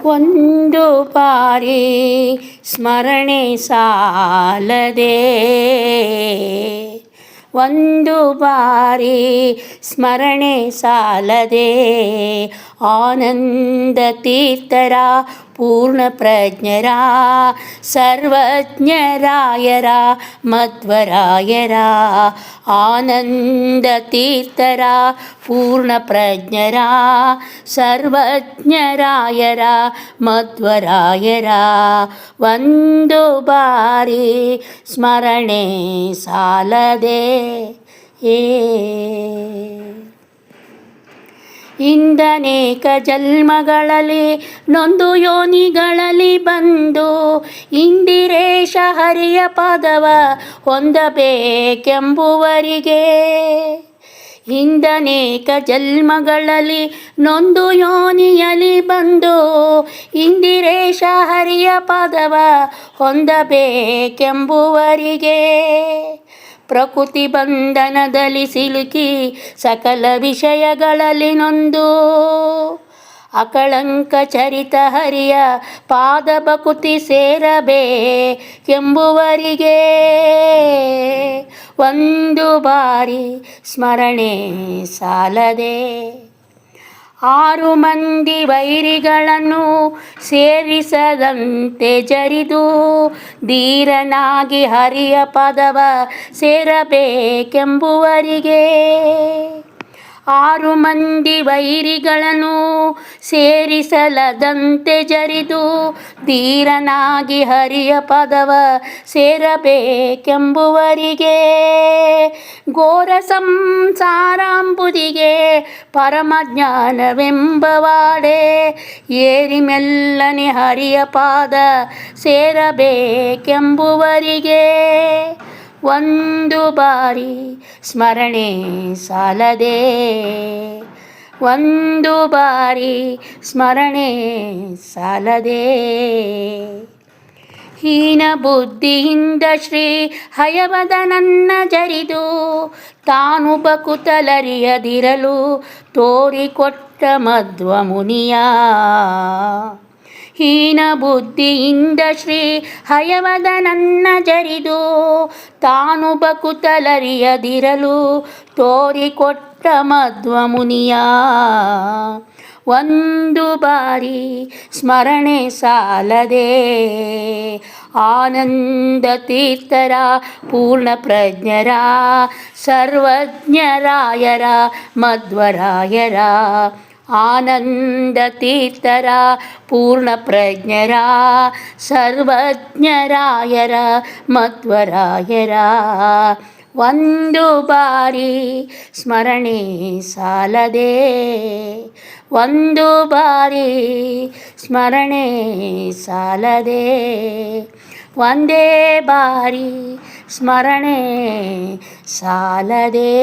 ಒಂದು ಬಾರಿ ಸ್ಮರಣೆ ಸಾಲದೆ, ಒಂದು ಬಾರಿ ಸ್ಮರಣೆ ಸಾಲದೆ. ಆನಂದ ತೀರ್ಥರ ಪೂರ್ಣ ಪ್ರಜ್ಞರ ಸರ್ವಜ್ಞರಾಯರ ಮಧ್ವರಾಯರ. ಆನಂದ ತೀರ್ಥರ ಪೂರ್ಣ ಪ್ರಜ್ಞರ ಸರ್ವಜ್ಞರಾಯರ ಮಧ್ವರಾಯರ. ಒಂದು ಬಾರಿ ಸ್ಮರಣೆ ಸಾಲದೆ. ಇಂದನೇಕ ಜನ್ಮಗಳಲ್ಲಿ ನೊಂದು ಯೋನಿಗಳಲ್ಲಿ ಬಂದು ಇಂದಿರೇಶ ಹರಿಯ ಪದವ ಹೊಂದಬೇಕೆಂಬುವರಿಗೆ. ಇಂದನೇಕ ಜನ್ಮಗಳಲ್ಲಿ ನೊಂದು ಯೋನಿಯಲ್ಲಿ ಬಂದು ಇಂದಿರೇಶ ಹರಿಯ ಪದವ ಹೊಂದಬೇಕೆಂಬುವರಿಗೆ. ಪ್ರಕೃತಿ ಬಂಧನದಲ್ಲಿ ಸಿಲುಕಿ ಸಕಲ ವಿಷಯಗಳಲ್ಲಿ ನೊಂದು ಅಕಳಂಕ ಚರಿತ ಹರಿಯ ಪಾದ ಭಕುತಿ ಸೇರಬೇಕೆಂಬುವರಿಗೆ. ಒಂದು ಬಾರಿ ಸ್ಮರಣೆ ಸಾಲದೆ. 6 ಮಂದಿ ವೈರಿಗಳನ್ನು ಸೇರಿಸದಂತೆ ಜರಿದು ಧೀರನಾಗಿ ಹರಿಯ ಪದವ ಸೇರಬೇಕೆಂಬುವರಿಗೆ. 6 ಮಂದಿ ವೈರಿಗಳನ್ನು ಸೇರಿಸಲದಂತೆ ಜರಿದು ಧೀರನಾಗಿ ಹರಿಯ ಪದವ ಸೇರಬೇಕೆಂಬುವರಿಗೆ. ಘೋರ ಸಂಸಾರಾಂಬುದಿಗೆ ಪರಮಜ್ಞಾನವೆಂಬವಾಡೆ ಏರಿ ಮೆಲ್ಲನೆ ಹರಿಯ ಪಾದ ಸೇರಬೇಕೆಂಬುವರಿಗೆ. ಒಂದು ಬಾರಿ ಸ್ಮರಣೆ ಸಾಲದೆ, ಒಂದು ಬಾರಿ ಸ್ಮರಣೆ ಸಾಲದೆ. ಹೀನ ಬುದ್ಧಿಯಿಂದ ಶ್ರೀ ಹಯವದನನ್ನ ಜರಿದು ತಾನು ಬಕುತಲರಿಯದಿರಲು ತೋರಿಕೊಟ್ಟ ಮಧ್ವ ಮುನಿಯ. ಹೀನ ಬುದ್ಧಿಯಿಂದ ಶ್ರೀ ಹಯವದನನ್ನ ಜರಿದು ತಾನು ಬಕುತಲರಿಯದಿರಲು ತೋರಿಕೊಟ್ಟ ಮಧ್ವ ಮುನಿಯ. ಒಂದು ಬಾರಿ ಸ್ಮರಣೆ ಸಾಲದೆ. ಆನಂದ ತೀರ್ಥರ ಪೂರ್ಣ ಪ್ರಜ್ಞರ ಸರ್ವಜ್ಞರಾಯರ ಮಧ್ವರಾಯರ. ಆನಂದ ತೀರ್ಥರ ಪೂರ್ಣ ಪ್ರಜ್ಞರ ಸರ್ವಜ್ಞರಾಯರ ಮಧ್ವರಾಯರ. ಒಂದು ಬಾರಿ ಸ್ಮರಣೆ ಸಾಲದೆ, ಒಂದು ಬಾರಿ ಸ್ಮರಣೆ ಸಾಲದೆ. ಒಂದೇ ಬಾರಿ ಸ್ಮರಣೆ ಸಾಲದೆ.